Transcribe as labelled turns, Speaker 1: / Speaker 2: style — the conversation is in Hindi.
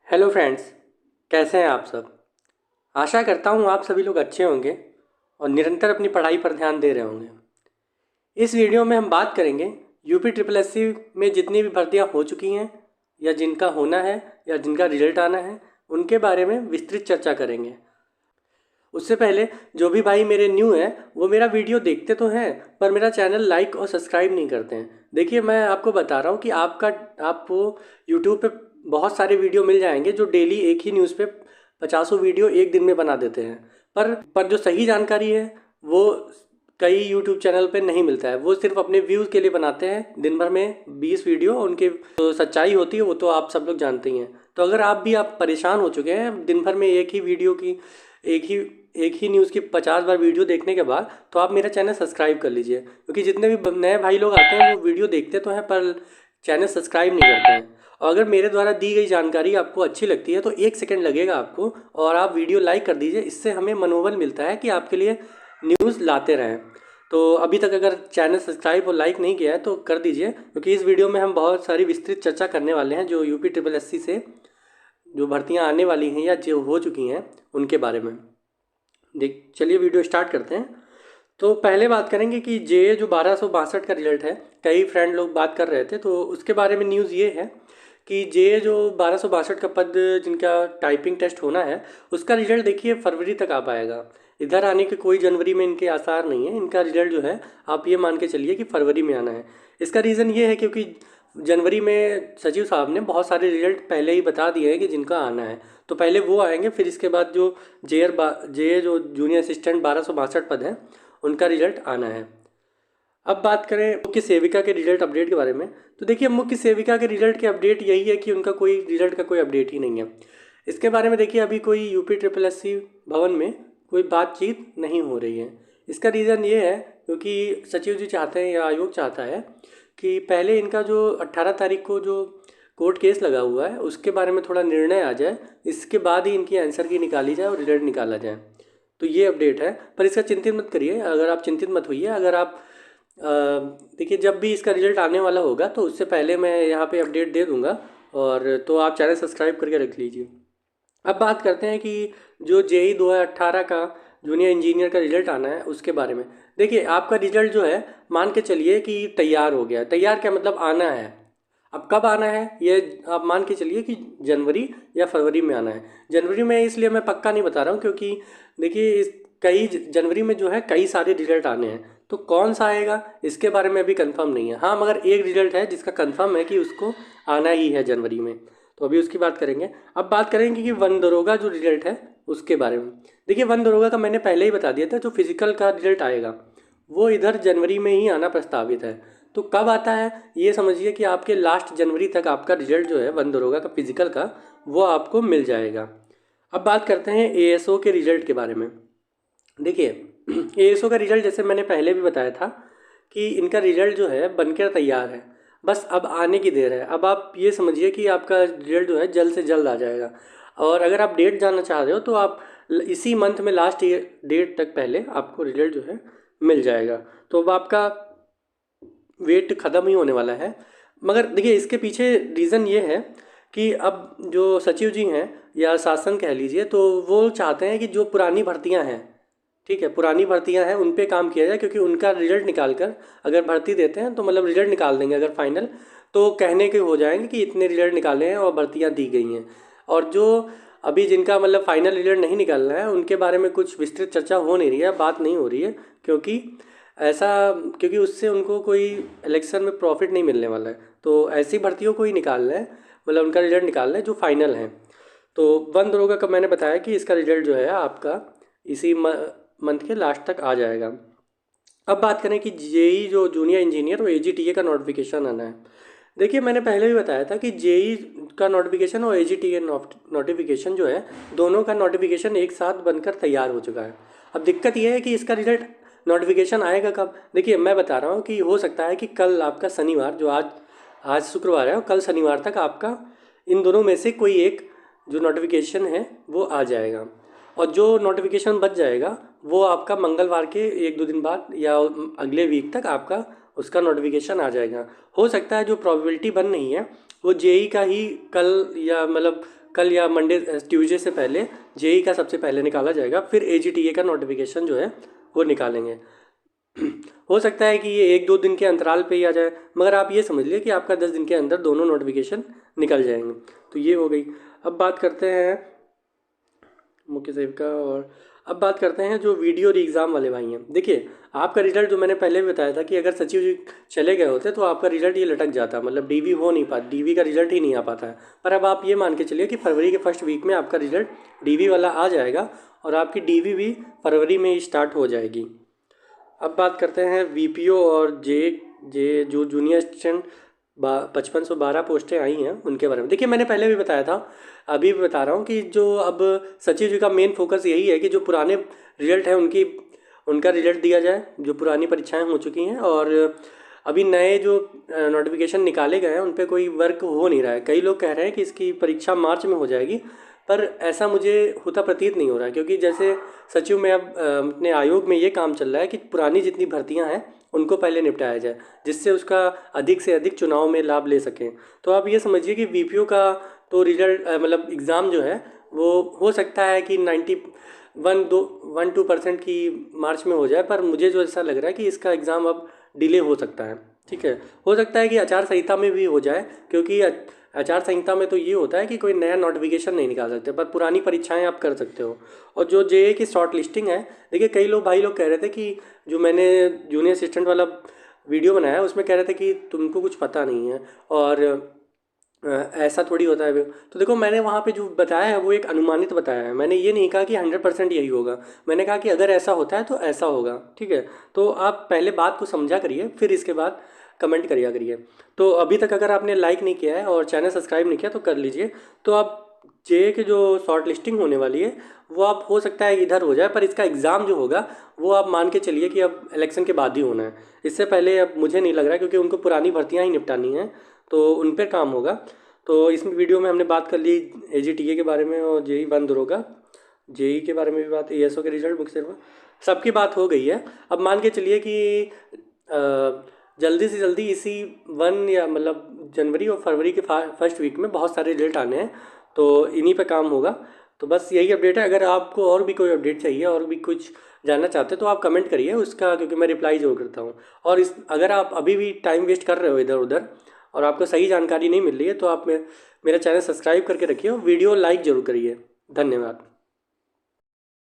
Speaker 1: हेलो फ्रेंड्स, कैसे हैं आप सब। आशा करता हूँ आप सभी लोग अच्छे होंगे और निरंतर अपनी पढ़ाई पर ध्यान दे रहे होंगे। इस वीडियो में हम बात करेंगे यूपी ट्रिपल एससी में जितनी भी भर्तियाँ हो चुकी हैं या जिनका होना है या जिनका रिजल्ट आना है, उनके बारे में विस्तृत चर्चा करेंगे। उससे पहले जो भी भाई मेरे न्यू हैं वो मेरा वीडियो देखते तो हैं पर मेरा चैनल लाइक और सब्सक्राइब नहीं करते हैं। देखिए, मैं आपको बता रहा हूँ कि आपको यूट्यूब पे बहुत सारे वीडियो मिल जाएंगे जो डेली एक ही न्यूज़ पे पचासों वीडियो एक दिन में बना देते हैं। पर जो सही जानकारी है वो कई यूट्यूब चैनल पे नहीं मिलता है। वो सिर्फ अपने व्यूज़ के लिए बनाते हैं, दिन भर में 20 वीडियो। उनके जो सच्चाई होती है वो तो आप सब लोग जानते ही हैं। तो अगर आप परेशान हो चुके हैं दिन भर में एक ही वीडियो की एक ही एक ही न्यूज़ की 50 बार वीडियो देखने के बाद, तो आप मेरा चैनल सब्सक्राइब कर लीजिए, क्योंकि जितने भी नए भाई लोग आते हैं वो वीडियो देखते तो हैं पर चैनल सब्सक्राइब नहीं करते हैं। और अगर मेरे द्वारा दी गई जानकारी आपको अच्छी लगती है तो 1 सेकंड लगेगा आपको और आप वीडियो लाइक कर दीजिए। इससे हमें मनोबल मिलता है कि आपके लिए न्यूज़ लाते रहें। तो अभी तक अगर चैनल सब्सक्राइब और लाइक नहीं किया है तो कर दीजिए, क्योंकि इस वीडियो में हम बहुत सारी विस्तृत चर्चा करने वाले हैं जो यूपी ट्रिपल एससी से जो भर्तियां आने वाली हैं या जो हो चुकी हैं उनके बारे में। देख चलिए वीडियो स्टार्ट करते हैं। तो पहले बात करेंगे कि जे जो 1262 का रिजल्ट है, कई फ्रेंड लोग बात कर रहे थे तो उसके बारे में न्यूज़ ये है कि जे जो 1262 का पद जिनका टाइपिंग टेस्ट होना है उसका रिजल्ट देखिए फरवरी तक आ पाएगा। इधर आने के कोई जनवरी में इनके आसार नहीं है। इनका रिजल्ट जो है आप ये मान के चलिए कि फरवरी में आना है। इसका रीज़न ये है क्योंकि जनवरी में सचिव साहब ने बहुत सारे रिजल्ट पहले ही बता दिए हैं कि जिनका आना है, तो पहले वो आएंगे, फिर इसके बाद जो जे जो जूनियर असिस्टेंट 1262 पद है उनका रिजल्ट आना है। अब बात करें मुख्य सेविका के रिजल्ट अपडेट के बारे में, तो देखिए मुख्य सेविका के रिजल्ट के अपडेट यही है कि उनका कोई रिजल्ट का कोई अपडेट ही नहीं है। इसके बारे में देखिए अभी कोई यूपी ट्रिपल एससी भवन में कोई बातचीत नहीं हो रही है। इसका रीज़न ये है क्योंकि सचिव जी चाहते हैं या आयोग चाहता है कि पहले इनका जो 18 तारीख को जो कोर्ट केस लगा हुआ है उसके बारे में थोड़ा निर्णय आ जाए, इसके बाद ही इनकी आंसर की निकाली जाए और रिजल्ट निकाला जाए। तो ये अपडेट है, पर इसका चिंतित मत करिए। अगर आप चिंतित मत होइए, अगर आप देखिए जब भी इसका रिजल्ट आने वाला होगा तो उससे पहले मैं यहाँ पे अपडेट दे दूँगा, और तो आप चैनल सब्सक्राइब करके रख लीजिए। अब बात करते हैं कि जो जेई 2018 का जूनियर इंजीनियर का रिजल्ट आना है उसके बारे में। देखिए आपका रिजल्ट जो है मान के चलिए कि तैयार हो गया। तैयार क्या मतलब आना है। अब कब आना है ये आप मान के चलिए कि जनवरी या फरवरी में आना है। जनवरी में इसलिए मैं पक्का नहीं बता रहा हूँ क्योंकि देखिए इस कई जनवरी में जो है कई सारे रिजल्ट आने हैं, तो कौन सा आएगा इसके बारे में अभी कंफर्म नहीं है। हाँ, मगर एक रिजल्ट है जिसका कंफर्म है कि उसको आना ही है जनवरी में, तो अभी उसकी बात करेंगे। अब बात करेंगे कि वन दरोगा जो रिजल्ट है उसके बारे में। देखिए वन दरोगा का मैंने पहले ही बता दिया था, जो फिजिकल का रिजल्ट आएगा वो इधर जनवरी में ही आना प्रस्तावित है। तो कब आता है ये समझिए कि आपके लास्ट जनवरी तक आपका रिजल्ट जो है वन दरोगा का फिजिकल का वो आपको मिल जाएगा। अब बात करते हैं एएसओ के रिजल्ट के बारे में। देखिए एएसओ का रिजल्ट जैसे मैंने पहले भी बताया था कि इनका रिजल्ट जो है बनकर तैयार है, बस अब आने की देर है। अब आप ये समझिए कि आपका रिजल्ट जो है जल्द से जल्द आ जाएगा। और अगर आप डेट जानना चाह रहे हो तो आप इसी मंथ में लास्ट डेट तक पहले आपको रिजल्ट जो है मिल जाएगा। तो अब आपका वेट ख़त्म ही होने वाला है। मगर देखिए इसके पीछे रीज़न ये है कि अब जो सचिव जी हैं या शासन कह लीजिए, तो वो चाहते हैं कि जो पुरानी भर्तियां हैं, ठीक है, पुरानी भर्तियां हैं उन पे काम किया जाए, क्योंकि उनका रिजल्ट निकाल कर अगर भर्ती देते हैं तो मतलब रिजल्ट निकाल देंगे अगर फाइनल, तो कहने के हो जाएंगे कि इतने रिजल्ट निकाले हैं और भर्तियां दी गई हैं। और जो अभी जिनका मतलब फाइनल रिजल्ट नहीं निकालना है उनके बारे में कुछ विस्तृत चर्चा हो नहीं रही है, बात नहीं हो रही है, क्योंकि ऐसा क्योंकि उससे उनको कोई इलेक्शन में प्रॉफिट नहीं मिलने वाला है। तो ऐसी भर्तियों को ही निकालना है, मतलब उनका रिजल्ट निकालना है जो फाइनल है। तो वन दरोगा का मैंने बताया कि इसका रिजल्ट जो है आपका इसी मंथ के लास्ट तक आ जाएगा। अब बात करें कि जेई जो जूनियर इंजीनियर और एजीटीए का नोटिफिकेशन आना है। देखिए मैंने पहले भी बताया था कि जेई का नोटिफिकेशन और एजीटीए नोटिफिकेशन जो है दोनों का नोटिफिकेशन एक साथ बनकर तैयार हो चुका है। अब दिक्कत यह है कि इसका रिजल्ट नोटिफिकेशन आएगा कब। देखिए मैं बता रहा हूँ कि हो सकता है कि कल आपका शनिवार जो आज आज शुक्रवार है और कल शनिवार तक आपका इन दोनों में से कोई एक जो नोटिफिकेशन है वो आ जाएगा। और जो नोटिफिकेशन बच जाएगा वो आपका मंगलवार के 1-2 दिन बाद या अगले वीक तक आपका उसका नोटिफिकेशन आ जाएगा। हो सकता है जो प्रोबेबिलिटी बन रही है वो जेई का ही कल या मतलब कल या मंडे ट्यूसडे से पहले जेई का सबसे पहले निकाला जाएगा, फिर एजीटीए का नोटिफिकेशन जो है वो निकालेंगे। हो सकता है कि ये 1-2 दिन के अंतराल पे ही आ जाए, मगर आप ये समझ लीजिए कि आपका 10 दिन के अंदर दोनों नोटिफिकेशन निकल जाएंगे। तो ये हो गई। अब बात करते हैं मुख्य सेविका, और अब बात करते हैं जो वीडियो और एग्ज़ाम वाले भाई हैं। देखिए, आपका रिजल्ट जो मैंने पहले भी बताया था कि अगर सचिव जी चले गए होते तो आपका रिजल्ट ये लटक जाता, मतलब डीवी हो नहीं पाता, डीवी का रिजल्ट ही नहीं आ पाता है। पर अब आप ये मान के चलिए कि फरवरी के फर्स्ट वीक में आपका रिजल्ट डीवी वाला आ जाएगा और आपकी डीवी भी फरवरी में ही स्टार्ट हो जाएगी। अब बात करते हैं वीपीओ और जे जो जूनियर असिस्टेंट 5512 पोस्टें आई हैं उनके बारे में। देखिए, मैंने पहले भी बताया था, अभी भी बता रहा हूँ कि जो अब सचिव जी का मेन फोकस यही है कि जो पुराने रिजल्ट हैं उनका रिजल्ट दिया जाए, जो पुरानी परीक्षाएं हो चुकी हैं, और अभी नए जो नोटिफिकेशन निकाले गए हैं उन पर कोई वर्क हो नहीं रहा है। कई लोग कह रहे हैं कि इसकी परीक्षा मार्च में हो जाएगी, पर ऐसा मुझे होता प्रतीत नहीं हो रहा है, क्योंकि जैसे सचिव में अब अपने आयोग में ये काम चल रहा है कि पुरानी जितनी भर्तियां हैं उनको पहले निपटाया जाए, जिससे उसका अधिक से अधिक चुनाव में लाभ ले सकें। तो आप ये समझिए कि वीपीओ का तो रिजल्ट मतलब एग्ज़ाम जो है वो हो सकता है कि 1-2% की मार्च में हो जाए, पर मुझे जो ऐसा लग रहा है कि इसका एग्ज़ाम अब डिले हो सकता है। ठीक है, हो सकता है कि आचार संहिता में भी हो जाए, क्योंकि आचार संहिता में तो ये होता है कि कोई नया नोटिफिकेशन नहीं निकाल सकते, पर पुरानी परीक्षाएं आप कर सकते हो। और जो जेए की शॉर्ट लिस्टिंग है, देखिए कई लोग भाई लोग कह रहे थे कि जो मैंने जूनियर असिस्टेंट वाला वीडियो बनाया उसमें कह रहे थे कि तुमको कुछ पता नहीं है और ऐसा थोड़ी होता है। तो देखो, मैंने वहाँ पे जो बताया है वो एक अनुमानित बताया है, मैंने ये नहीं कहा कि 100% यही होगा। मैंने कहा कि अगर ऐसा होता है तो ऐसा होगा। ठीक है, तो आप पहले बात को समझा करिए, फिर इसके बाद कमेंट करिए करिए। तो अभी तक अगर आपने लाइक नहीं किया है और चैनल सब्सक्राइब नहीं किया तो कर लीजिए। तो आप जे की जो शॉर्ट लिस्टिंग होने वाली है वो आप हो सकता है इधर हो जाए, पर इसका एग्ज़ाम जो होगा वो आप मान के चलिए कि अब इलेक्शन के बाद ही होना है। इससे पहले अब मुझे नहीं लग रहा है, क्योंकि उनको पुरानी भर्तियाँ ही निपटानी हैं, तो उन पर काम होगा। तो इस वीडियो में हमने बात कर ली एजीटीए के बारे में और जेई बंद होगा, जेई के बारे में भी बात, एएसओ के रिजल्ट, मुख्य सेवा, सबकी बात हो गई है। अब मान के चलिए कि जल्दी से जल्दी इसी 1 या मतलब जनवरी और फरवरी के फर्स्ट वीक में बहुत सारे रिजल्ट आने हैं, तो इन्हीं पे काम होगा। तो बस यही अपडेट है। अगर आपको और भी कोई अपडेट चाहिए और भी कुछ जानना चाहते हो तो आप कमेंट करिए उसका, क्योंकि मैं रिप्लाई जरूर करता हूँ। और अगर आप अभी भी टाइम वेस्ट कर रहे हो इधर उधर और आपको सही जानकारी नहीं मिल रही है तो आप मेरा चैनल सब्सक्राइब करके रखिए और वीडियो लाइक ज़रूर करिए। धन्यवाद।